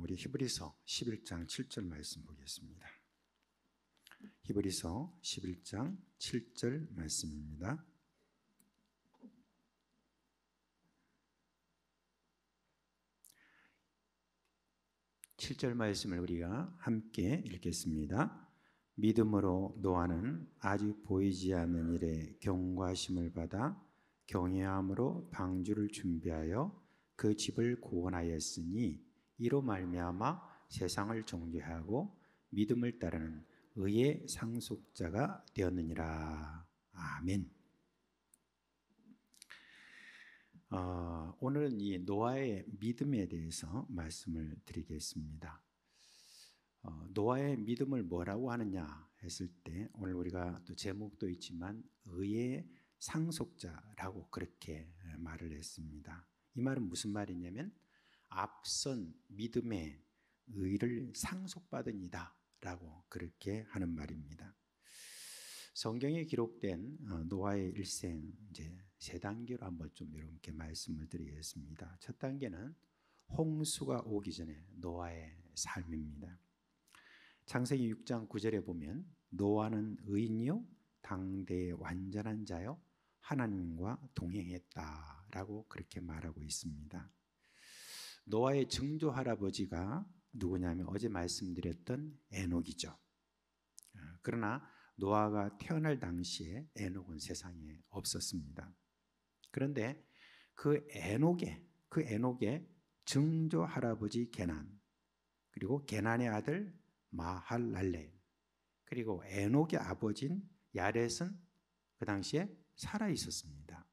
우리 히브리서 11장 7절 말씀 보겠습니다. 히브리서 11장 7절 말씀입니다. (7절) 말씀을 우리가 함께 읽겠습니다. 믿음으로 노아는 아직 보이지 않는 일에 경고하심을 받아 경외함으로 방주를 준비하여 그 집을 구원하였으니 이로 말미암아 세상을 정죄하고 믿음을 따르는 의의 상속자가 되었느니라. 아멘. 오늘은 이 노아의 믿음에 대해서 말씀을 드리겠습니다. 노아의 믿음을 뭐라고 하느냐 했을 때 오늘 우리가 또 제목도 있지만 의의 상속자라고 그렇게 말을 했습니다. 이 말은 무슨 말이냐면 앞선 믿음의 의를 상속받은 이다 라고 그렇게 하는 말입니다. 성경에 기록된 노아의 일생 이제 세 단계로 한번 좀 이렇게 말씀을 드리겠습니다. 첫 단계는 홍수가 오기 전에 노아의 삶입니다. 창세기 6장 9절에 보면 노아는 의인이요 당대의 완전한 자요 하나님과 동행했다라고 그렇게 말하고 있습니다. 노아의 증조 할아버지가 누구냐면 어제 말씀드렸던 에녹이죠. 그러나 노아가 태어날 당시에 에녹은 세상에 없었습니다. 그런데 그 에녹의 증조 할아버지 게난, 그리고 게난의 아들 마할랄레, 그리고 에녹의 아버지인 야렛은 그 당시에 살아 있었습니다.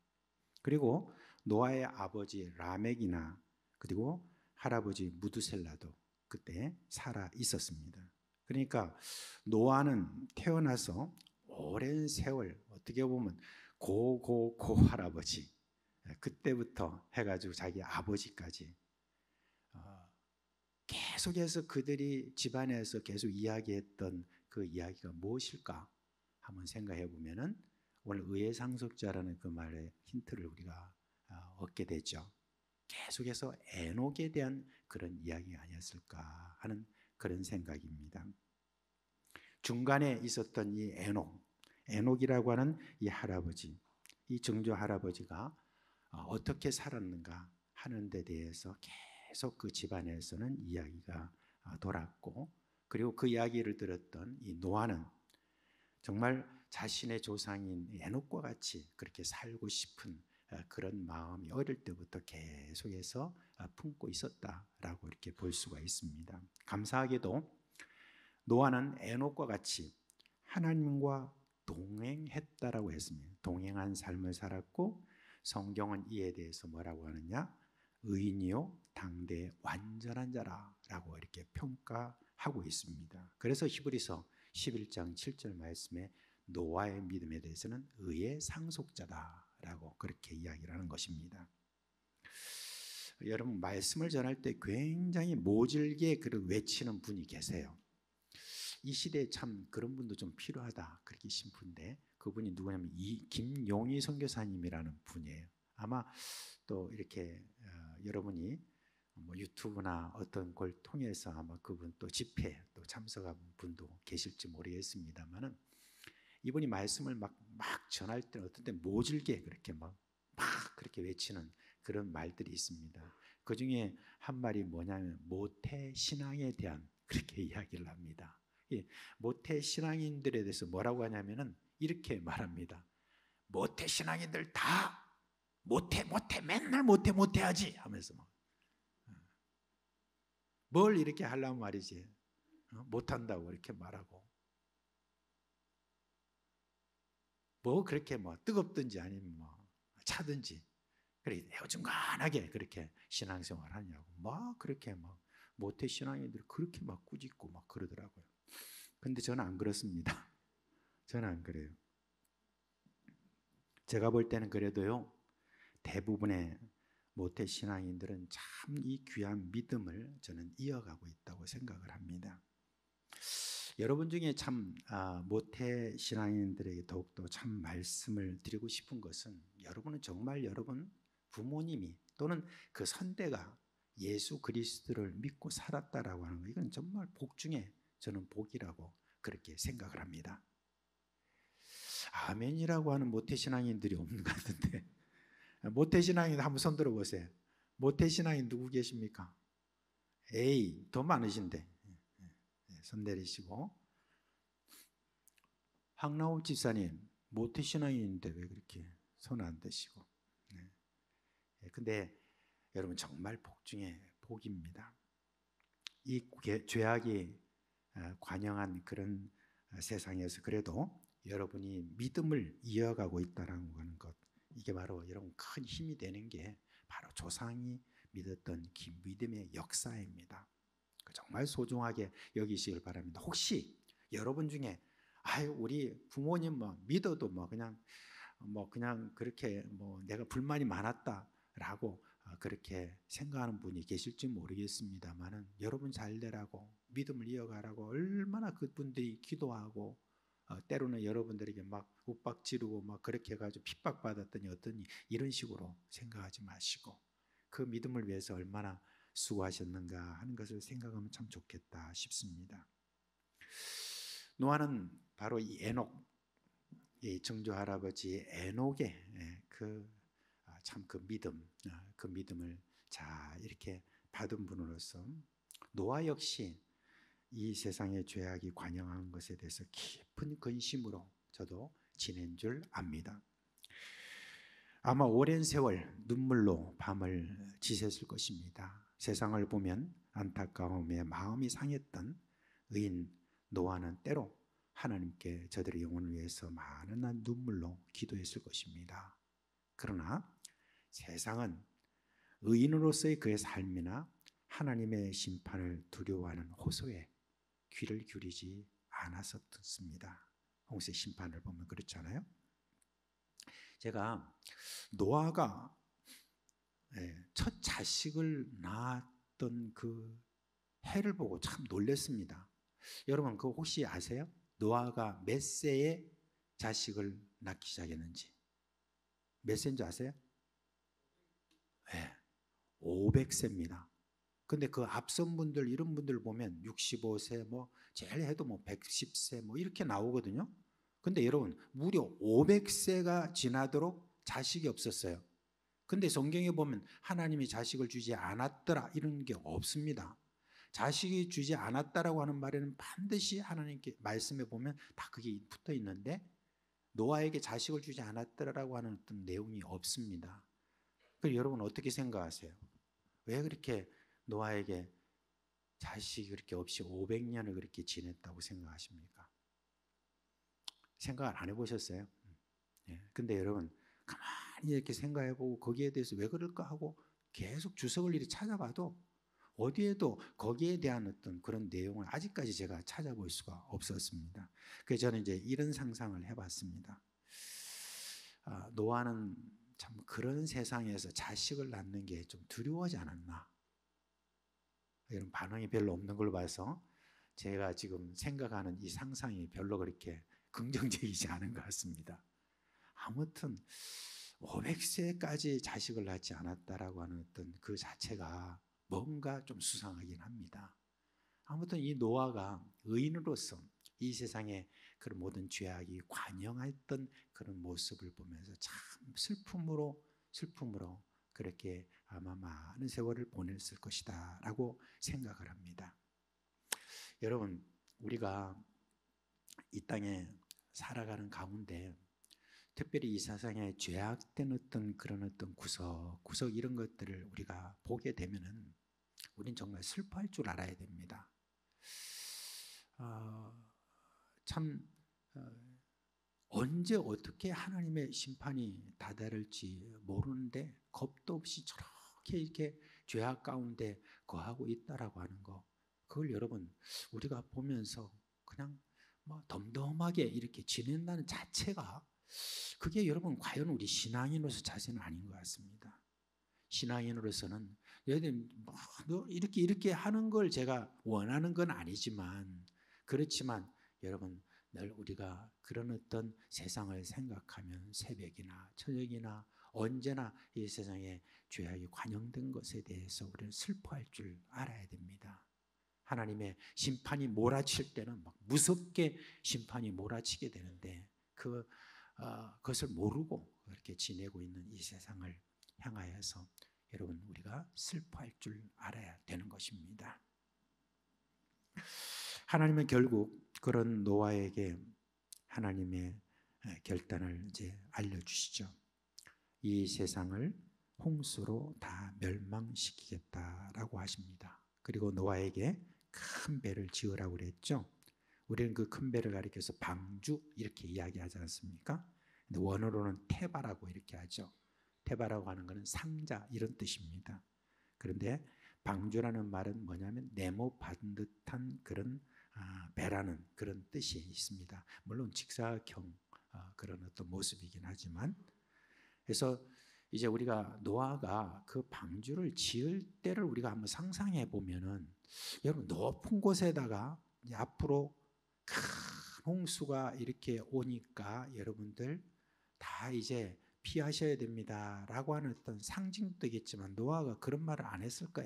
그리고 노아의 아버지 라멕이나 그리고 할아버지 무두셀라도 그때 살아 있었습니다. 그러니까 노아는 태어나서 오랜 세월, 어떻게 보면 고 할아버지, 그때부터 해가지고 자기 아버지까지 계속해서 그들이 집안에서 계속 이야기했던 그 이야기가 무엇일까 한번 생각해 보면은 오늘 의의 상속자라는 그 말의 힌트를 우리가 얻게 되죠. 계속해서 에녹에 대한 그런 이야기가 아니었을까 하는 그런 생각입니다. 중간에 있었던 이 에녹이라고 하는 이 할아버지, 이 증조 할아버지가 어떻게 살았는가 하는 데 대해서 계속 그 집안에서는 이야기가 돌았고, 그리고 그 이야기를 들었던 이 노아는 정말 자신의 조상인 에녹과 같이 그렇게 살고 싶은 그런 마음이 어릴 때부터 계속해서 품고 있었다라고 이렇게 볼 수가 있습니다. 감사하게도 노아는 에녹과 같이 하나님과 동행했다라고 했습니다. 동행한 삶을 살았고, 성경은 이에 대해서 뭐라고 하느냐? 의인이요 당대의 완전한 자라라고 이렇게 평가하고 있습니다. 그래서 히브리서 11장 7절 말씀에 노아의 믿음에 대해서는 의의 상속자다라고 그렇게 이야기를 하는 것입니다. 여러분, 말씀을 전할 때 굉장히 모질게 외치는 분이 계세요. 이 시대에 참 그런 분도 좀 필요하다 그렇게 싶은데, 그분이 누구냐면 김용희 선교사님이라는 분이에요. 아마 또 이렇게 여러분이 뭐 유튜브나 어떤 걸 통해서 아마 그분 또 집회 또 참석한 분도 계실지 모르겠습니다만은, 이분이 말씀을 막 전할 때는 어떤 때 모질게 그렇게 막 그렇게 외치는 그런 말들이 있습니다. 그 중에 한 말이 뭐냐면 모태 신앙에 대한 그렇게 이야기를 합니다. 모태 신앙인들에 대해서 뭐라고 하냐면은 이렇게 말합니다. 모태 신앙인들 다 모태 맨날 모태 하지 하면서 뭘 이렇게 하려면 말이지 못한다고 이렇게 말하고, 뭐 그렇게 뭐 뜨겁든지 아니면 뭐 차든지 그래 어중간하게 그렇게 신앙생활 하냐고 막 그렇게 막 모태 신앙인들 그렇게 막 꾸짖고 막 그러더라고요. 근데 저는 안 그렇습니다. 저는 안 그래요. 제가 볼 때는 그래도요, 대부분의 모태 신앙인들은 참 이 귀한 믿음을 저는 이어가고 있다고 생각을 합니다. 여러분 중에 참 모태 신앙인들에게 더욱더 참 말씀을 드리고 싶은 것은, 여러분은 정말 여러분 부모님이 또는 그 선대가 예수 그리스도를 믿고 살았다라고 하는 거, 이건 정말 복 중에 저는 복이라고 그렇게 생각을 합니다. 아멘이라고 하는 모태신앙인들이 없는 것 같은데, 모태신앙인 한번 손 들어보세요. 모태신앙인 누구 계십니까? 에이, 더 많으신데. 손 내리시고. 황나옵 집사님, 모태신앙인인데 왜 그렇게 손 안 드시고. 네. 근데 여러분 정말 복 중에 복입니다. 이 죄악이 관영한 그런 세상에서 그래도 여러분이 믿음을 이어가고 있다는 것, 이게 바로 여러분 큰 힘이 되는 게 바로 조상이 믿었던 믿음의 역사입니다. 정말 소중하게 여기시길 바랍니다. 혹시 여러분 중에 우리 부모님 믿어도 그냥 그렇게 내가 불만이 많았다라고 그렇게 생각하는 분이 계실지 모르겠습니다만은, 여러분 잘 되라고 믿음을 이어가라고 얼마나 그분들이 기도하고 때로는 여러분들에게 막 윽박지르고 그렇게 해가지고 핍박받았더니 어떠니, 이런 식으로 생각하지 마시고 그 믿음을 위해서 얼마나 수고하셨는가 하는 것을 생각하면 참 좋겠다 싶습니다. 노아는 바로 이 에녹, 이 증조 할아버지 에녹의 그 믿음을 자 이렇게 받은 분으로서 노아 역시 이 세상의 죄악이 관영한 것에 대해서 깊은 근심으로 저도 지낸 줄 압니다. 아마 오랜 세월 눈물로 밤을 지새울 것입니다. 세상을 보면 안타까움에 마음이 상했던 의인 노아는 때로 하나님께 저들의 영혼을 위해서 많은 눈물로 기도했을 것입니다. 그러나 세상은 의인으로서의 그의 삶이나 하나님의 심판을 두려워하는 호소에 귀를 기울이지 않았었습니다. 홍수의 심판을 보면 그렇잖아요. 제가 노아가 첫 자식을 낳았던 그 해를 보고 참 놀랐습니다. 여러분 그거 혹시 아세요? 노아가 몇 세에 자식을 낳기 시작했는지 몇 세인 줄 아세요? 500세입니다. 근데 그 앞선 분들 이런 분들 보면 65세 제일 해도 110세 이렇게 나오거든요. 근데 여러분 무려 500세가 지나도록 자식이 없었어요. 근데 성경에 보면 하나님이 자식을 주지 않았더라 이런 게 없습니다. 자식이 주지 않았다라고 하는 말에는 반드시 하나님께 말씀에 보면 다 그게 붙어 있는데, 노아에게 자식을 주지 않았더라라고 하는 어떤 내용이 없습니다. 그럼 여러분 어떻게 생각하세요? 왜 그렇게 노아에게 자식이 그렇게 없이 500년을 그렇게 지냈다고 생각하십니까? 생각을 안 해보셨어요? 근데 여러분 가만히 이렇게 생각해보고 거기에 대해서 왜 그럴까 하고 계속 주석을 이렇게 찾아봐도 어디에도 거기에 대한 어떤 그런 내용을 아직까지 제가 찾아볼 수가 없었습니다. 그래서 저는 이제 이런 상상을 해봤습니다. 노아는 참 그런 세상에서 자식을 낳는 게 좀 두려워하지 않았나. 이런 반응이 별로 없는 걸 봐서 제가 지금 생각하는 이 상상이 별로 그렇게 긍정적이지 않은 것 같습니다. 아무튼 500세까지 자식을 낳지 않았다라고 하는 어떤 그 자체가 뭔가 좀 수상하긴 합니다. 아무튼 이 노아가 의인으로서 이 세상에 그런 모든 죄악이 관영했던 그런 모습을 보면서 참 슬픔으로 그렇게 아마 많은 세월을 보냈을 것이다 라고 생각을 합니다. 여러분 우리가 이 땅에 살아가는 가운데 특별히 이 세상에 죄악된 어떤 그런 어떤 구석 이런 것들을 우리가 보게 되면은 우린 정말 슬퍼할 줄 알아야 됩니다. 언제 어떻게 하나님의 심판이 다다를지 모르는데 겁도 없이 저렇게 이렇게 죄악 가운데 거하고 있다라고 하는 거, 그걸 여러분 우리가 보면서 그냥 덤덤하게 이렇게 지낸다는 자체가, 그게 여러분 과연 우리 신앙인으로서 자세는 아닌 것 같습니다. 신앙인으로서는 이렇게 하는 걸 제가 원하는 건 아니지만, 그렇지만 여러분 늘 우리가 그런 어떤 세상을 생각하면 새벽이나 저녁이나 언제나 이 세상에 죄악이 관영된 것에 대해서 우리는 슬퍼할 줄 알아야 됩니다. 하나님의 심판이 몰아칠 때는 막 무섭게 심판이 몰아치게 되는데 그것을 모르고 그렇게 지내고 있는 이 세상을 향하여서 여러분 우리가 슬퍼할 줄 알아야 되는 것입니다. 하나님은 결국 그런 노아에게 하나님의 결단을 이제 알려주시죠. 이 세상을 홍수로 다 멸망시키겠다라고 하십니다. 그리고 노아에게 큰 배를 지으라고 그랬죠. 우리는 그 큰 배를 가리켜서 방주 이렇게 이야기하지 않습니까? 근데 원어로는 테바라고 이렇게 하죠. 테바라고 하는 것은 상자 이런 뜻입니다. 그런데 방주라는 말은 뭐냐면 네모 반듯한 그런 배라는 그런 뜻이 있습니다. 물론 직사각형 그런 어떤 모습이긴 하지만, 그래서 이제 우리가 노아가 그 방주를 지을 때를 우리가 한번 상상해 보면은, 여러분 높은 곳에다가 이제 앞으로 큰 홍수가 이렇게 오니까 여러분들 다 이제 피하셔야 됩니다라고 하는 어떤 상징도 있겠지만, 노아가 그런 말을 안 했을까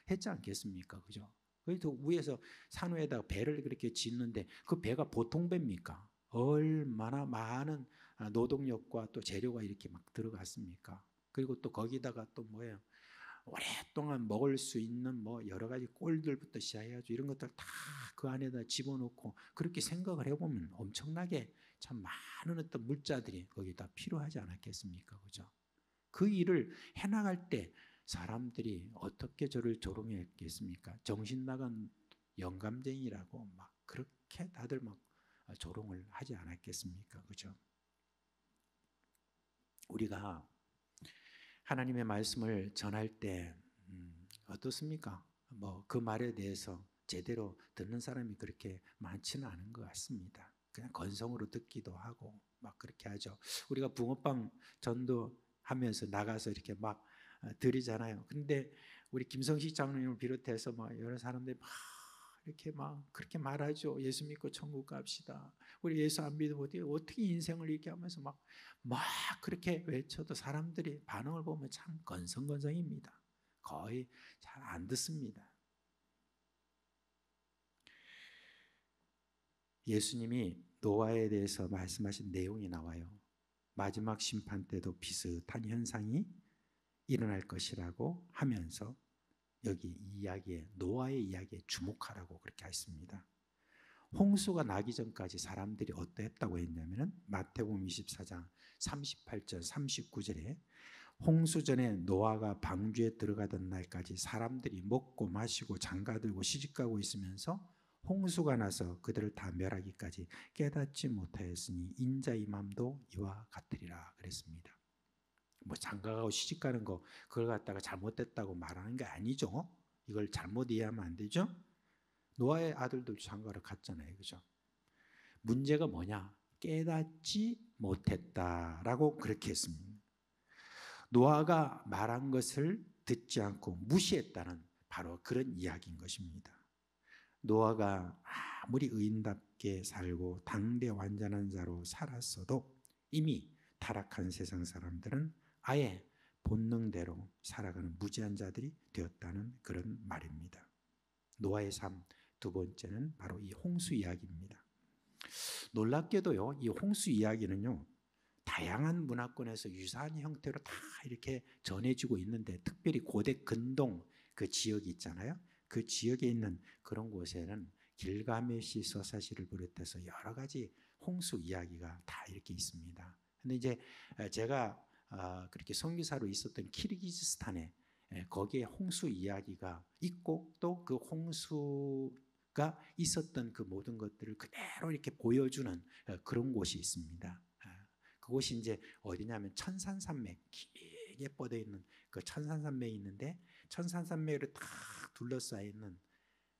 했지 않겠습니까? 그죠? 그래서 위에서 산 위에다가 배를 그렇게 짓는데 그 배가 보통 배입니까? 얼마나 많은 노동력과 또 재료가 이렇게 막 들어갔습니까? 그리고 또 거기다가 또 뭐예요? 오랫동안 먹을 수 있는 뭐 여러 가지 꼴들부터 시작해가지고 이런 것들 다 그 안에다 집어넣고, 그렇게 생각을 해보면 엄청나게 참 많은 어떤 물자들이 거기다 필요하지 않았겠습니까? 그죠? 그 일을 해나갈 때 사람들이 어떻게 저를 조롱했겠습니까? 정신 나간 영감쟁이라고 막 그렇게 다들 막 조롱을 하지 않았겠습니까? 그죠? 우리가 하나님의 말씀을 전할 때 어떻습니까? 뭐 그 말에 대해서 제대로 듣는 사람이 그렇게 많지는 않은 것 같습니다. 그냥 건성으로 듣기도 하고 막 그렇게 하죠. 우리가 붕어빵 전도하면서 나가서 이렇게 막 드리잖아요. 근데 우리 김성식 장로님을 비롯해서 막 여러 사람들이 막 이렇게 막 그렇게 말하죠. 예수 믿고 천국 갑시다. 우리 예수 안 믿으면 어떻게 인생을 이렇게 하면서 막 그렇게 외쳐도 사람들이 반응을 보면 참 건성건성입니다. 거의 잘 안 듣습니다. 예수님이 노아에 대해서 말씀하신 내용이 나와요. 마지막 심판 때도 비슷한 현상이 일어날 것이라고 하면서 여기 이야기에, 노아의 이야기에 주목하라고 그렇게 했습니다. 홍수가 나기 전까지 사람들이 어떠했다고 했냐면 마태복음 24장 38절 39절에 홍수 전에 노아가 방주에 들어가던 날까지 사람들이 먹고 마시고 장가들고 시집가고 있으면서 홍수가 나서 그들을 다 멸하기까지 깨닫지 못하였으니 인자의 맘도 이와 같으리라 그랬습니다. 뭐 장가가고 시집가는 거 그걸 갖다가 잘못됐다고 말하는 게 아니죠. 이걸 잘못 이해하면 안 되죠. 노아의 아들도 장가를 갔잖아요. 그죠? 문제가 뭐냐? 깨닫지 못했다라고 그렇게 했습니다. 노아가 말한 것을 듣지 않고 무시했다는 바로 그런 이야기인 것입니다. 노아가 아무리 의인답게 살고 당대 완전한 자로 살았어도 이미 타락한 세상 사람들은 아예 본능대로 살아가는 무지한 자들이 되었다는 그런 말입니다. 노아의 삶 두 번째는 바로 이 홍수 이야기입니다. 놀랍게도요, 이 홍수 이야기는요, 다양한 문화권에서 유사한 형태로 다 이렇게 전해지고 있는데, 특별히 고대 근동 그 지역이 있잖아요. 그 지역에 있는 그런 곳에는 길가메시 서사시를 비롯해서 여러 가지 홍수 이야기가 다 이렇게 있습니다. 근데 이제 제가 그렇게 선교사로 있었던 키르기즈스탄에 거기에 홍수 이야기가 있고, 또 그 홍수가 있었던 그 모든 것들을 그대로 이렇게 보여주는 그런 곳이 있습니다. 그곳이 이제 어디냐면 천산산맥, 길게 뻗어 있는 그 천산산맥이 있는데, 천산산맥으로 딱 둘러싸여 있는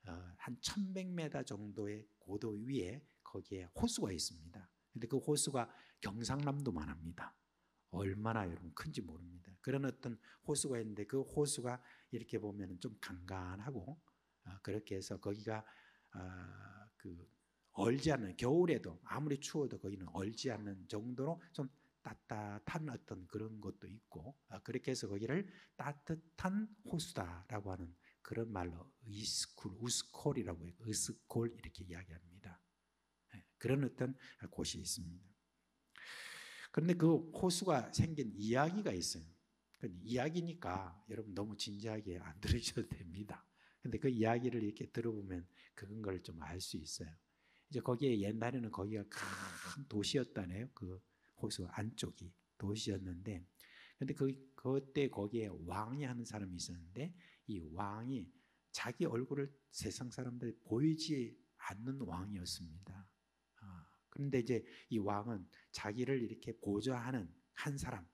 한 1100m 정도의 고도 위에 거기에 호수가 있습니다. 근데 그 호수가 경상남도만 합니다. 얼마나 여러분 큰지 모릅니다. 그런 어떤 호수가 있는데, 그 호수가 이렇게 보면 좀 간간하고 그렇게 해서 거기가 그 얼지 않는, 겨울에도 아무리 추워도 거기는 얼지 않는 정도로 좀 따뜻한 어떤 그런 것도 있고 그렇게 해서 거기를 따뜻한 호수다라고 하는 그런 말로 이스쿨, 우스콜이라고 해요. 으스콜 이렇게 이야기합니다. 그런 어떤 곳이 있습니다. 그런데 그 호수가 생긴 이야기가 있어요. 이야기니까 여러분 너무 진지하게 안 들으셔도 됩니다. 근데 그 이야기를 이렇게 들어보면 그런 걸 좀 알 수 있어요. 이제 거기에 옛날에는 거기가 큰 도시였다네요. 그 호수 안쪽이 도시였는데, 근데 그때 거기에 왕이 하는 사람이 있었는데, 이 왕이 자기 얼굴을 세상 사람들이 보이지 않는 왕이었습니다. 그런데 이제 이 왕은 자기를 이렇게 보좌하는 한 사람,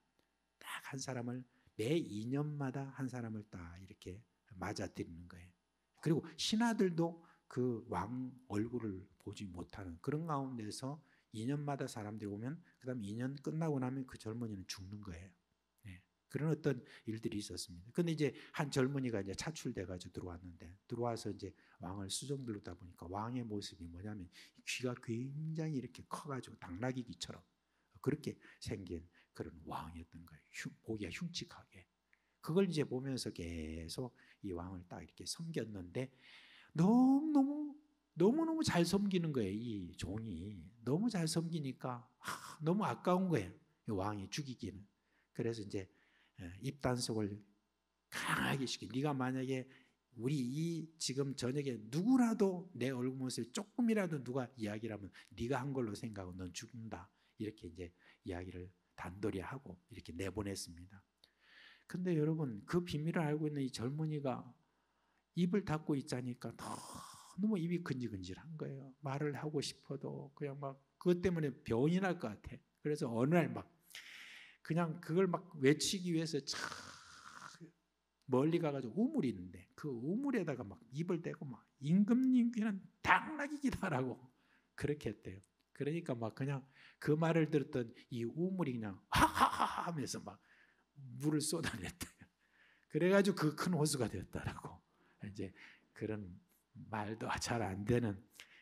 딱 한 사람을 매 2년마다 한 사람을 딱 이렇게 맞아들이는 거예요. 그리고 신하들도 그 왕 얼굴을 보지 못하는 그런 가운데서 2년마다 사람들이 오면 그다음 2년 끝나고 나면 그 젊은이는 죽는 거예요. 네. 그런 어떤 일들이 있었습니다. 근데 이제 한 젊은이가 이제 차출돼 가지고 들어와서 이제 왕을 수종들다 보니까 왕의 모습이 뭐냐면 귀가 굉장히 이렇게 커가지고 당나귀 귀처럼 그렇게 생긴 그런 왕이었던 거예요. 보기가 흉측하게. 그걸 이제 보면서 계속 이 왕을 딱 이렇게 섬겼는데 너무너무 잘 섬기는 거예요. 이 종이 너무 잘 섬기니까 너무 아까운 거예요. 왕이 죽이기는. 그래서 이제 입단속을 강하게 시켜. 네가 만약에 우리 이 지금 저녁에 누구라도 내 얼굴 모습을 조금이라도 누가 이야기를 하면 네가 한 걸로 생각하고 넌 죽는다. 이렇게 이제 이야기를 단도리 하고 이렇게 내보냈습니다. 근데 여러분 그 비밀을 알고 있는 이 젊은이가 입을 닫고 있자니까 너무 입이 근질근질한 거예요. 말을 하고 싶어도 그냥 막 그것 때문에 병이 날 것 같아. 그래서 어느 날 막 그냥 그걸 막 외치기 위해서 참 멀리 가가지고 우물이 있는데 그 우물에다가 막 입을 대고 막 임금님 귀는 당나귀 기다라고 그렇게 했대요. 그러니까 막 그냥 그 말을 들었던 이 우물이 그냥 하하하 하면서 막 물을 쏟아냈대요. 그래가지고 그 큰 호수가 되었다라고. 이제 그런 말도 잘 안 되는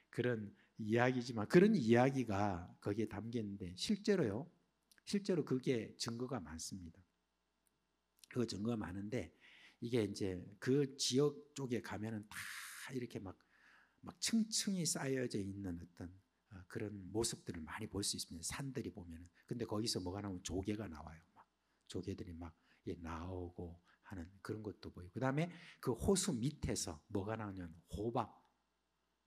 그런 이야기지만 그런 이야기가 거기에 담겨 있는데 실제로 그게 증거가 많습니다. 그 증거가 많은데 이게 이제 그 지역 쪽에 가면은 다 이렇게 막 층층이 쌓여져 있는 어떤 그런 모습들을 많이 볼 수 있습니다. 산들이 보면은. 근데 거기서 뭐가 나오면 조개가 나와요. 막 조개들이 막 나오고 하는 그런 것도 보이고. 그다음에 그 호수 밑에서 뭐가 나오냐면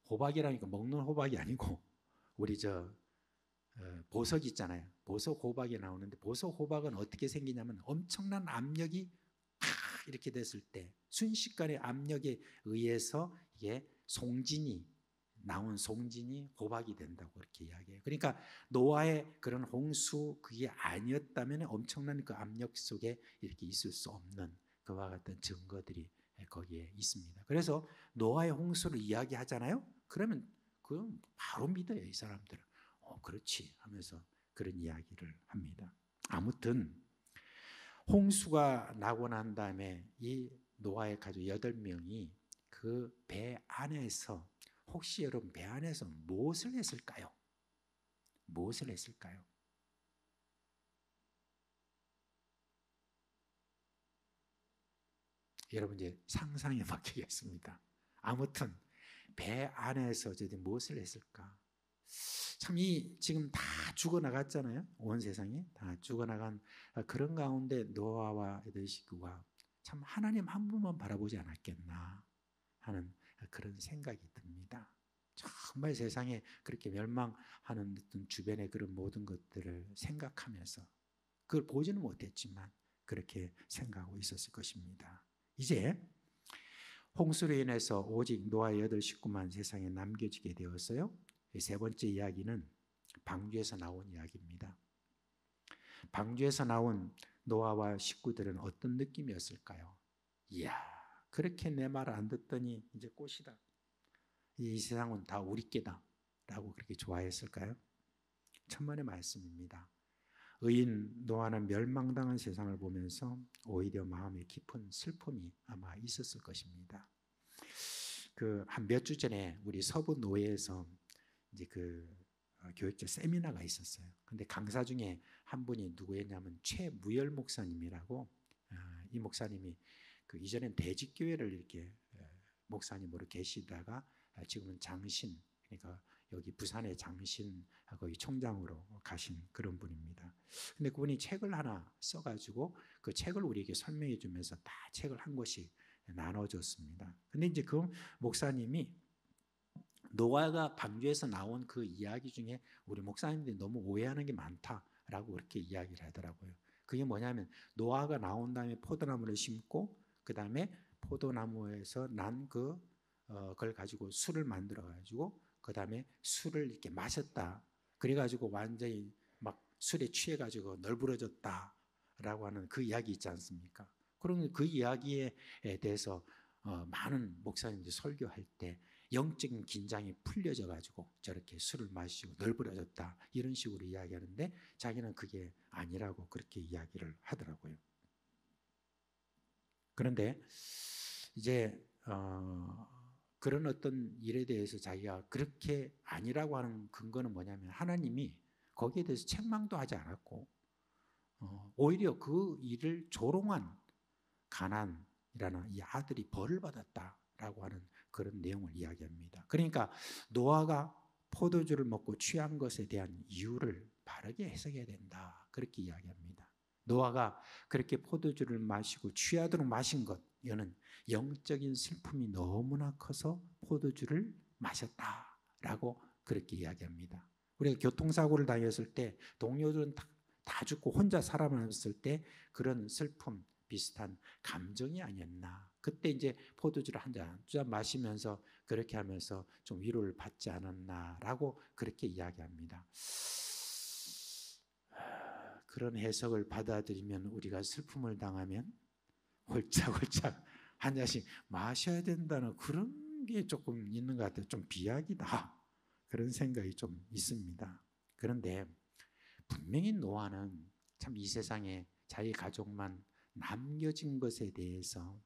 호박이라니까 먹는 호박이 아니고 우리 보석 있잖아요. 보석 호박이 나오는데 보석 호박은 어떻게 생기냐면 엄청난 압력이 이렇게 됐을 때 순식간에 압력에 의해서 이게 나온 송진이 호박이 된다고 그렇게 이야기해요. 그러니까 노아의 그런 홍수 그게 아니었다면 엄청난 그 압력 속에 이렇게 있을 수 없는 그와 같은 증거들이 거기에 있습니다. 그래서 노아의 홍수를 이야기하잖아요. 그러면 그건 바로 믿어요, 이 사람들은. 그렇지 하면서 그런 이야기를 합니다. 아무튼 홍수가 나고 난 다음에 이 노아의 가족 8명이 그 배 안에서 혹시 여러분 배 안에서 무엇을 했을까요? 무엇을 했을까요? 여러분 이제 상상에 맡기겠습니다. 아무튼 배 안에서 저들이 무엇을 했을까? 참 지금 다 죽어나갔잖아요. 온 세상이 다 죽어나간 그런 가운데 노아와 여덟 식구가 참 하나님 한 분만 바라보지 않았겠나 하는 그런 생각이 듭니다. 정말 세상에 그렇게 멸망하는 어떤 주변의 그런 모든 것들을 생각하면서 그걸 보지는 못했지만 그렇게 생각하고 있었을 것입니다. 이제 홍수로 인해서 오직 노아 8 식구만 세상에 남겨지게 되었어요. 세 번째 이야기는 방주에서 나온 이야기입니다. 방주에서 나온 노아와 식구들은 어떤 느낌이었을까요? 이야, 그렇게 내 말 안 듣더니 이제 꽃이다. 이 세상은 다 우리 께다 라고 그렇게 좋아했을까요? 천만의 말씀입니다. 의인 노아는 멸망당한 세상을 보면서 오히려 마음에 깊은 슬픔이 아마 있었을 것입니다. 그 한 몇 주 전에 우리 서부 노예에서 이제 그 교육적 세미나가 있었어요. 근데 강사 중에 한 분이 누구였냐면 최무열 목사님이라고, 이 목사님이 그 이전엔 대직교회를 이렇게 목사님으로 계시다가 지금은 장신, 그러니까 여기 부산의 장신 거기 총장으로 가신 그런 분입니다. 근데 그분이 책을 하나 써가지고 그 책을 우리에게 설명해 주면서 다 책을 한 권씩 나눠줬습니다. 근데 이제 그 목사님이 노아가 방주에서 나온 그 이야기 중에 우리 목사님들이 너무 오해하는 게 많다라고 그렇게 이야기를 하더라고요. 그게 뭐냐면 노아가 나온 다음에 포도나무를 심고 그 다음에 포도나무에서 난 그걸 가지고 술을 만들어 가지고 그 다음에 술을 이렇게 마셨다. 그래가지고 완전히 막 술에 취해가지고 널브러졌다라고 하는 그 이야기 있지 않습니까? 그러면 그 이야기에 대해서 많은 목사님들이 설교할 때 영적인 긴장이 풀려져 가지고 저렇게 술을 마시고 널브러졌다 이런 식으로 이야기하는데 자기는 그게 아니라고 그렇게 이야기를 하더라고요. 그런데 이제 그런 어떤 일에 대해서 자기가 그렇게 아니라고 하는 근거는 뭐냐면 하나님이 거기에 대해서 책망도 하지 않았고 오히려 그 일을 조롱한 가난이라는 이 아들이 벌을 받았다라고 하는 그런 내용을 이야기합니다. 그러니까 노아가 포도주를 먹고 취한 것에 대한 이유를 바르게 해석해야 된다. 그렇게 이야기합니다. 노아가 그렇게 포도주를 마시고 취하도록 마신 것, 이거는 영적인 슬픔이 너무나 커서 포도주를 마셨다라고 그렇게 이야기합니다. 우리가 교통사고를 당했을 때 동료들은 다 죽고 혼자 살아남았을 때 그런 슬픔 비슷한 감정이 아니었나. 그때 이제 포도주를 한 잔 마시면서 그렇게 하면서 좀 위로를 받지 않았나라고 그렇게 이야기합니다. 그런 해석을 받아들이면 우리가 슬픔을 당하면 홀짝홀짝 한 잔씩 마셔야 된다는 그런 게 조금 있는 것 같아요. 좀 비약이다. 그런 생각이 좀 있습니다. 그런데 분명히 노아는 참 이 세상에 자기 가족만 남겨진 것에 대해서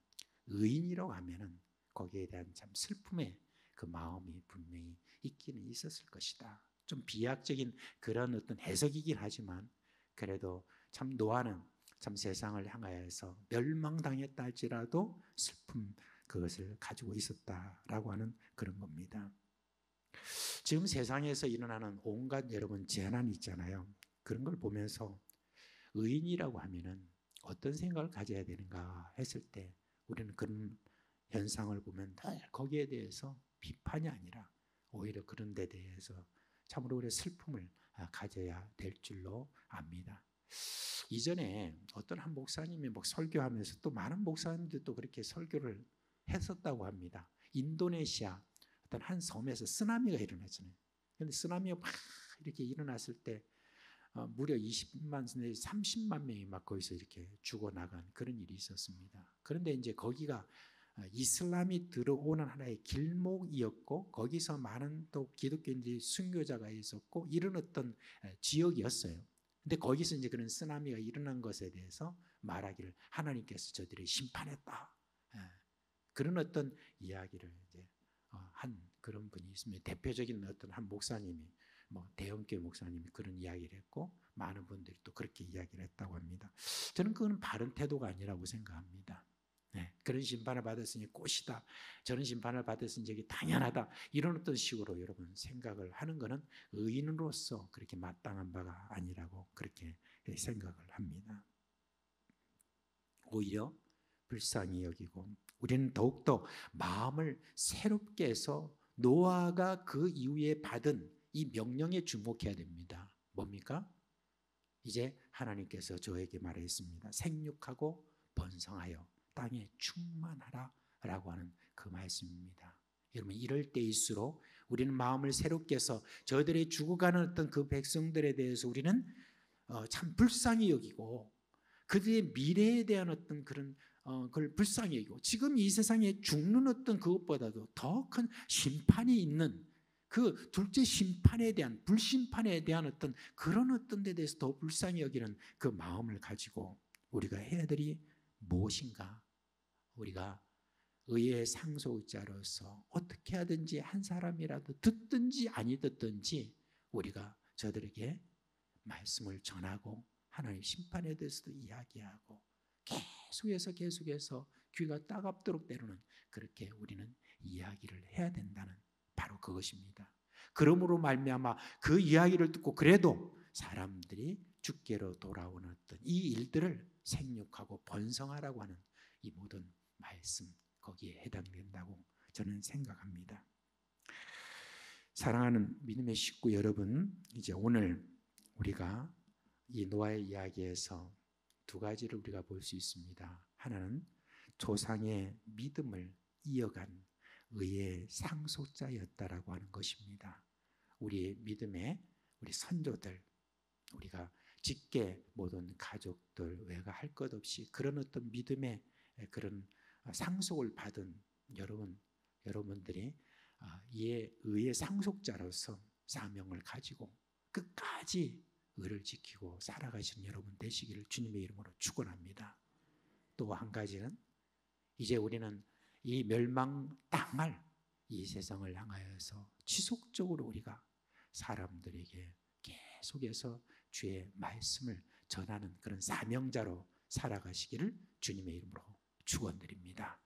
의인이라고 하면은 거기에 대한 참 슬픔의 그 마음이 분명히 있기는 있었을 것이다. 좀 비약적인 그런 어떤 해석이긴 하지만 그래도 참 노아는 참 세상을 향하여서 멸망당했다 할지라도 슬픔 그것을 가지고 있었다라고 하는 그런 겁니다. 지금 세상에서 일어나는 온갖 여러분 재난이 있잖아요. 그런 걸 보면서 의인이라고 하면은 어떤 생각을 가져야 되는가 했을 때 우리는 그런 현상을 보면 늘 거기에 대해서 비판이 아니라 오히려 그런 데 대해서 참으로 우리의 슬픔을 가져야 될 줄로 압니다. 이전에 어떤 한 목사님이 설교하면서 또 많은 목사님들도 그렇게 설교를 했었다고 합니다. 인도네시아 어떤 한 섬에서 쓰나미가 일어났잖아요. 그런데 쓰나미가 막 이렇게 일어났을 때 무려 20만 내지 30만 명이 막 거기서 이렇게 죽어나간 그런 일이 있었습니다. 그런데 이제 거기가 이슬람이 들어오는 하나의 길목이었고 거기서 많은 또 기독교인들이 순교자가 있었고 이런 어떤 지역이었어요. 근데 거기서 이제 그런 쓰나미가 일어난 것에 대해서 말하기를 하나님께서 저들을 심판했다. 그런 어떤 이야기를 이제 한 그런 분이 있습니다. 대표적인 어떤 한 목사님이 대형교회 목사님이 그런 이야기를 했고 많은 분들이 또 그렇게 이야기를 했다고 합니다. 저는 그건 바른 태도가 아니라고 생각합니다. 그런 심판을 받았으니 꽃이다. 저런 심판을 받았으니 저게 당연하다. 이런 어떤 식으로 여러분 생각을 하는 것은 의인으로서 그렇게 마땅한 바가 아니라고 그렇게 생각을 합니다. 오히려 불쌍히 여기고 우리는 더욱더 마음을 새롭게 해서 노아가 그 이후에 받은 이 명령에 주목해야 됩니다. 뭡니까? 이제 하나님께서 저에게 말했습니다. 생육하고 번성하여 땅에 충만하라 라고 하는 그 말씀입니다. 여러분 이럴 때일수록 우리는 마음을 새롭게 해서 저들의 죽어가는 어떤 그 백성들에 대해서 우리는 참 불쌍히 여기고 그들의 미래에 대한 어떤 그런 그걸 불쌍히 여기고 지금 이 세상에 죽는 어떤 그것보다도 더 큰 심판이 있는 그 둘째 심판에 대한 불심판에 대한 어떤 그런 어떤 데 대해서 더 불쌍히 여기는 그 마음을 가지고 우리가 해야 될이 무엇인가? 우리가 의의 상속자로서 어떻게 하든지 한 사람이라도 듣든지 아니 듣든지 우리가 저들에게 말씀을 전하고 하나님의 심판에 대해서도 이야기하고 계속해서 귀가 따갑도록 때로는 그렇게 우리는 이야기를 해야 된다는 바로 그것입니다. 그러므로 말미암아 그 이야기를 듣고 그래도 사람들이 주께로 돌아오는 어떤 이 일들을 생육하고 번성하라고 하는 이 모든 말씀 거기에 해당된다고 저는 생각합니다. 사랑하는 믿음의 식구 여러분, 이제 오늘 우리가 이 노아의 이야기에서 두 가지를 우리가 볼 수 있습니다. 하나는 조상의 믿음을 이어간 의의 상속자였다라고 하는 것입니다. 우리의 믿음의 우리 선조들, 우리가 직계 모든 가족들 외가 할 것 없이 그런 어떤 믿음의 그런 상속을 받은 여러분들이 이에 의의 상속자로서 사명을 가지고 끝까지 의를 지키고 살아가시는 여러분 되시기를 주님의 이름으로 축원합니다. 또 한 가지는 이제 우리는 이 멸망당할 이 세상을 향하여서 지속적으로 우리가 사람들에게 계속해서 주의 말씀을 전하는 그런 사명자로 살아가시기를 주님의 이름으로 축원드립니다.